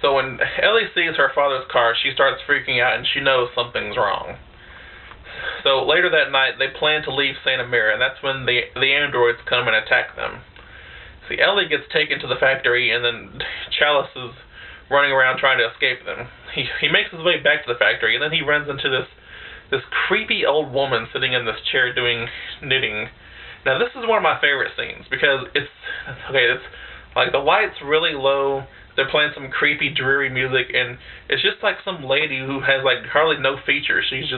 So when Ellie sees her father's car, she starts freaking out and she knows something's wrong. So later that night, they plan to leave Santa Mira, and that's when the androids come and attack them. See, Ellie gets taken to the factory, and then Chalice is running around trying to escape them. He makes his way back to the factory, and then he runs into this creepy old woman sitting in this chair doing knitting. Now this is one of my favorite scenes because it's like the light's really low. They're playing some creepy, dreary music, and it's just like some lady who has like hardly no features. He's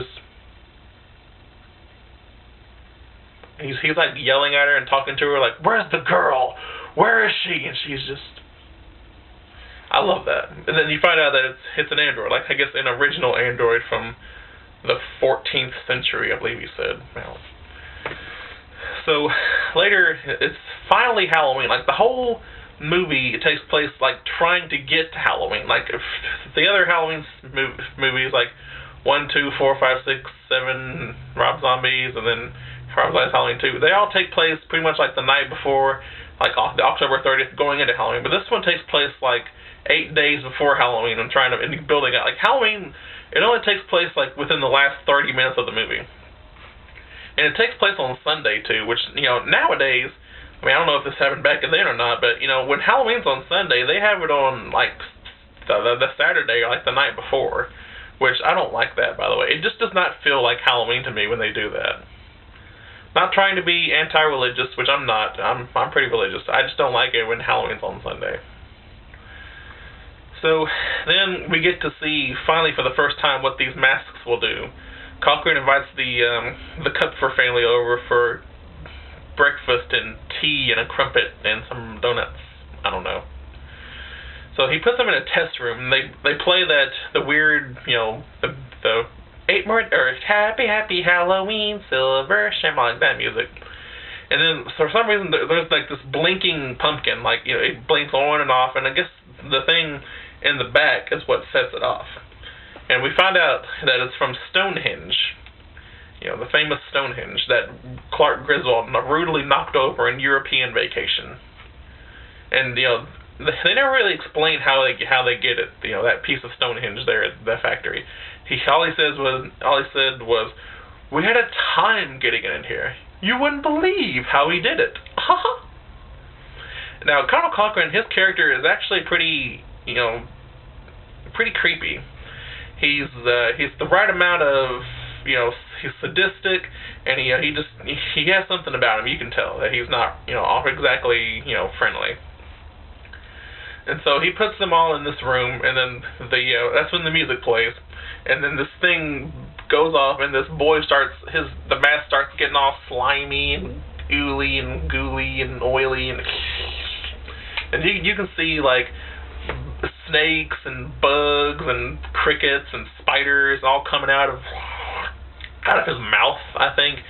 like yelling at her and talking to her like, "Where's the girl? Where is she?" And she's just, I love that. And then you find out that it's an android, like I guess an original android from the 14th century, I believe he said. Well, so later, it's finally Halloween. Like the whole movie, it takes place like trying to get to Halloween. Like if the other Halloween movies, like 1, 2, 4, 5, 6, 7, Rob Zombies, and then Rob Zombie's Halloween 2, they all take place pretty much like the night before, like October 30th, going into Halloween. But this one takes place like 8 days before Halloween and building out. Like Halloween, it only takes place like within the last 30 minutes of the movie. And it takes place on Sunday too, which, nowadays, I mean, I don't know if this happened back then or not, but, when Halloween's on Sunday, they have it on, like, the Saturday or, like, the night before, which I don't like that, by the way. It just does not feel like Halloween to me when they do that. Not trying to be anti-religious, which I'm not. I'm pretty religious. I just don't like it when Halloween's on Sunday. So then we get to see, finally for the first time, what these masks will do. Cochran invites the Kupfer family over for breakfast and tea and a crumpet and some donuts. I don't know. So he puts them in a test room, and they play the weird, the 8 more, or Happy Halloween, Silver Shamrock, like that music. And then for some reason there's like this blinking pumpkin, like, it blinks on and off, and I guess the thing in the back is what sets it off. And we find out that it's from Stonehenge, the famous Stonehenge that Clark Griswold brutally knocked over in European Vacation. And they never really explain how they get it, that piece of Stonehenge there at the factory. All he said was, "We had a time getting it in here. You wouldn't believe how he did it." Now, Colonel Cochran, his character is actually pretty creepy. He's the right amount of, he's sadistic, and he has something about him. You can tell that he's not, exactly, friendly. And so he puts them all in this room, and then that's when the music plays, and then this thing goes off, and this boy the mask starts getting all slimy and ooly and gooey and oily, and you can see like snakes and bugs and crickets and spiders all coming out of his mouth, I think.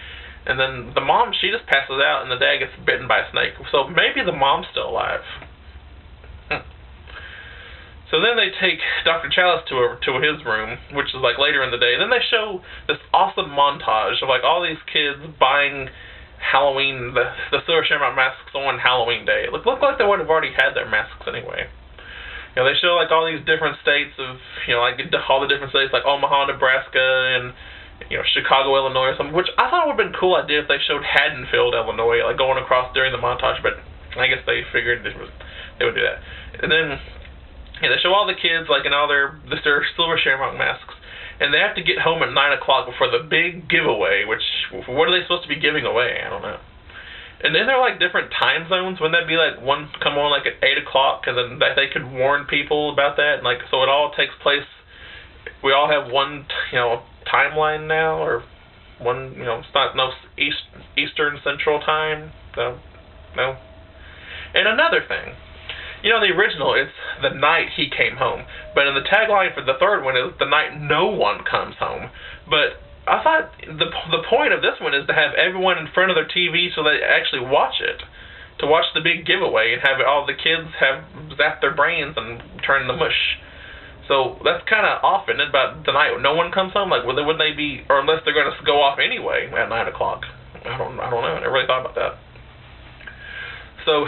And then the mom, she just passes out, and the dad gets bitten by a snake. So maybe the mom's still alive. So then they take Dr. Chalice to his room, which is like later in the day. Then they show this awesome montage of like all these kids buying Halloween, the Silver Shamrock masks on Halloween Day. It looked like they would have already had their masks anyway. They show like all these different states of, like all the different states, like Omaha, Nebraska, and Chicago, Illinois, or something. Which I thought would have been a cool idea if they showed Haddonfield, Illinois, like going across during the montage. But I guess they figured they would do that. And then they show all the kids like in all their Silver Shamrock masks, and they have to get home at 9 o'clock before the big giveaway. Which, what are they supposed to be giving away? I don't know. And then there are like different time zones. Wouldn't that be like one come on like at 8 o'clock, and then that they could warn people about that? And like, so it all takes place. We all have one, timeline now, or one, it's not no Eastern Central Time. So no. And another thing, the original is the night he came home, but in the tagline for the third one is the night no one comes home. But I thought the point of this one is to have everyone in front of their TV so they actually watch it, to watch the big giveaway and have all the kids have zapped their brains and turn to mush. So that's kind of off, isn't it, about the night no one comes home? Like, wouldn't they be, or unless they're going to go off anyway at 9 o'clock? I don't know. I never really thought about that. So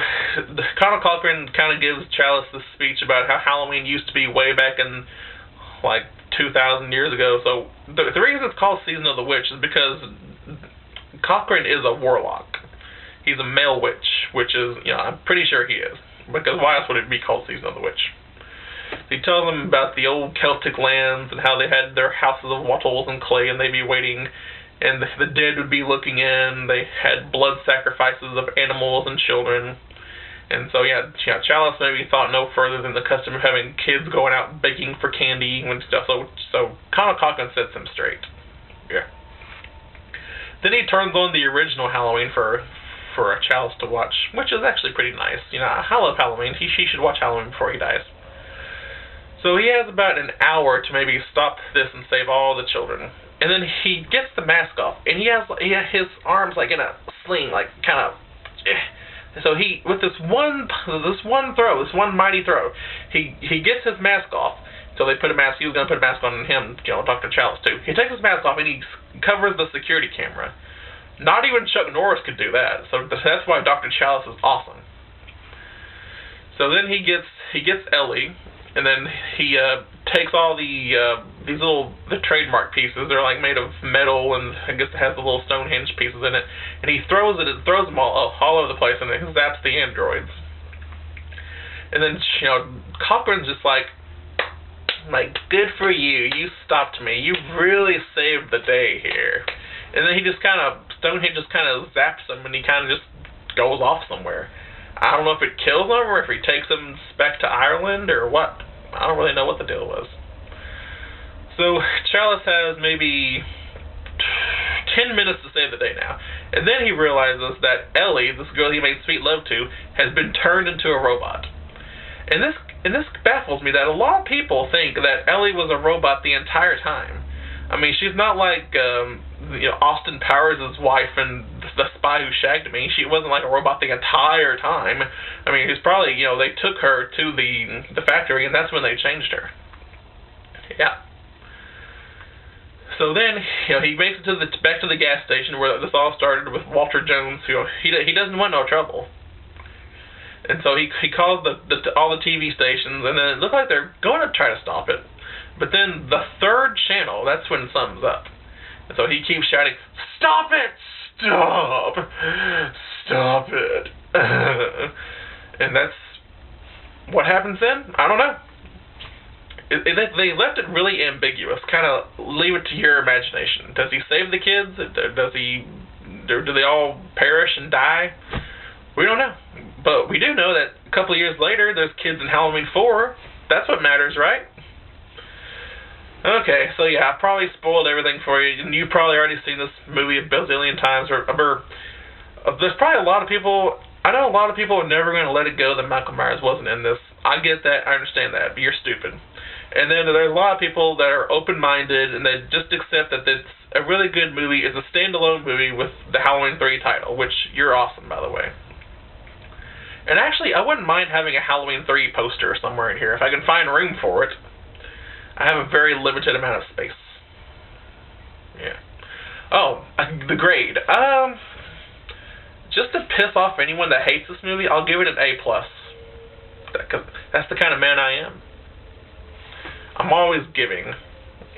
Conal Cochran kind of gives Challis this speech about how Halloween used to be way back in like 2,000 years ago. So the reason it's called Season of the Witch is because Cochran is a warlock. He's a male witch, which is, I'm pretty sure he is. Because why else would it be called Season of the Witch? He tells them about the old Celtic lands and how they had their houses of wattles and clay, and they'd be waiting, and the dead would be looking in. They had blood sacrifices of animals and children. And so, Challis maybe thought no further than the custom of having kids going out begging for candy and stuff. So Conal Cochran sets them straight. Yeah. Then he turns on the original Halloween for Challis to watch, which is actually pretty nice. I love Halloween. He should watch Halloween before he dies. So he has about an hour to maybe stop this and save all the children. And then he gets the mask off, and he has his arms like in a sling, like kind of. So he, with this one mighty throw, he gets his mask off. So they put a mask. He was going to put a mask on him, Dr. Challis too. He takes his mask off and he covers the security camera. Not even Chuck Norris could do that. So that's why Dr. Challis is awesome. So then he gets Ellie. And then he takes all these the trademark pieces. They're like made of metal, and I guess it has the little Stonehenge pieces in it. And he throws them all over the place, and it zaps the androids. And then Cochran's just like, good for you. You stopped me. You really saved the day here. And then Stonehenge just kind of zaps him, and he kind of just goes off somewhere. I don't know if it kills him or if he takes him back to Ireland or what. I don't really know what the deal was. So Challis has maybe 10 minutes to save the day now. And then he realizes that Ellie, this girl he made sweet love to, has been turned into a robot. And this baffles me that a lot of people think that Ellie was a robot the entire time. I mean, she's not like Austin Powers' wife and The Spy Who Shagged Me. She wasn't like a robot the entire time. I mean, it's probably, they took her to the factory, and that's when they changed her. Yeah. So then, he makes it back to the gas station where this all started with Walter Jones. He doesn't want no trouble. And so he calls all the TV stations, and then it looks like they're going to try to stop it. But then the third channel, that's when something's up. And so he keeps shouting, "Stop it! Stop! Stop it!" And that's what happens then? I don't know. They left it really ambiguous. Kind of leave it to your imagination. Does he save the kids? Do they all perish and die? We don't know. But we do know that a couple of years later, there's kids in Halloween 4. That's what matters, right? Okay, so I probably spoiled everything for you, and you've probably already seen this movie a bazillion times. There's probably a lot of people. I know a lot of people are never going to let it go that Michael Myers wasn't in this. I get that. I understand that, but you're stupid. And then there's a lot of people that are open-minded, and they just accept that it's a really good movie. It's a standalone movie with the Halloween 3 title, which you're awesome, by the way. And actually, I wouldn't mind having a Halloween 3 poster somewhere in here if I can find room for it. I have a very limited amount of space. Yeah. Oh, the grade. Just to piss off anyone that hates this movie, I'll give it an A+. Because that's the kind of man I am. I'm always giving.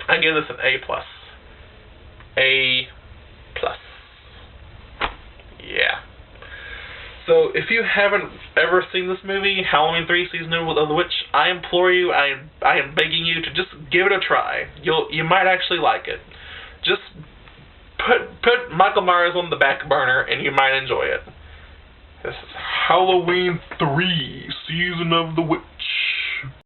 I give this an A+. A+. Yeah. So, if you haven't ever seen this movie, Halloween 3 Season of the Witch, I implore you, I am begging you to just give it a try. You might actually like it. Just put Michael Myers on the back burner, and you might enjoy it. This is Halloween 3 Season of the Witch.